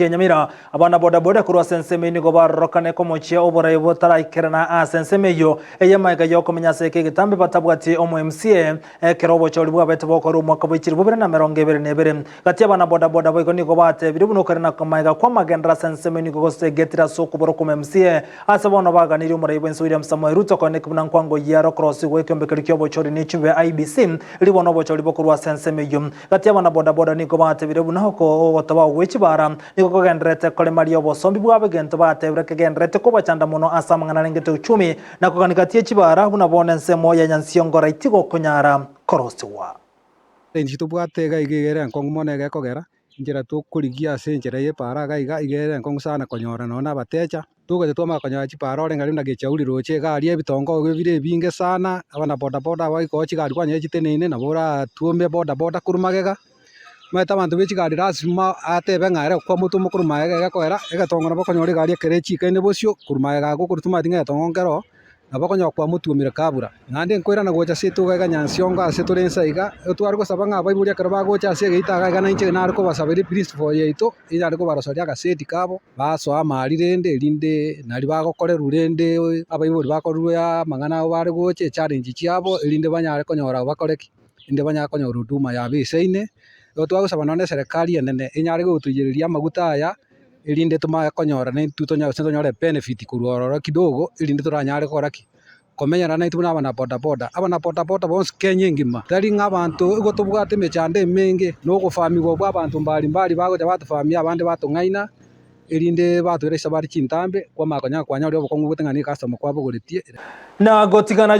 Nyamira abana boda boda kurwa senseme ni go barokane ko mochia obora ibotara ikerana a senseme yo eyamaga yo komenya seke gitambe batabwati omo MCA kerobo chori bwa bete boko rumo kabikiri bubere na meronge bere nebere gati abana boda boda boy ni go bate biri buno karena kamaga kwa magendra senseme ni go se getira soko boro ko MCA asabono baga ni rumura ibenso William Samoei Ruto ko ne kubna nkwango yaro cross we kembe kirikyo bochori ni chimbe IBC libono bochori boko rwa senseme yo gati abana boda boda ni go bate biri buno ko otaba wechibara ko gendrete kole Mario Bosombi bwabe gento batebra ke gendrete ko bacanda muno asamangana ngete uchumi na ko kanikatie kibara unabone nsemo ya nyansiongora itigo kunyara koroswa Nchito bwatega igere nkong monege kogera njira tukurigia se njira ye para ga igere nkong sana konyora nona batecha tugo twama konyora chipara orenga rimna gechauri roche gari ebitongo bibire binge sana abana boda boda wa ikochi gari kwanye chitenene na bora tuombe boda boda kurumagega meta bantu bechigari rasima atebe ngare kwa mutu mukuru maega kwera egatongora bakonyori gari kerechi kende bosio kurumaega gukurutuma tinga tongongero abakonya kwa mutu mire kabura ngande nkwera na gocha setu ga nyansionga seturensa iga twari go sabanga baiburia karba gocha se geita ga na inche na ko basabiri priest for yeito ina ko barasoria ga seti kabo baso amari rende rinde nari bagokore rurende abaiburi bakoruya mangana bari goche challenge chiabo rinde banyare konyora bakoreki inde banyare konyora huduma ya biseine twagusaba none serikali nene inyare gutujiriria maguta aya irinde tuma konyora ne tutonyore benefit kurororo kidogo irinde turanyare koraki komenyana na ituna abana boda boda bonse Kenya ngima tari ng'abantu igotubwate mechande menge no gufamigwa bwa abantu mbali bagoja batufamia abandi batungaina irinde batwire sabari chintambe kwa makonya kwanya uri obukongu butengani customer kwa buguritie na gotigana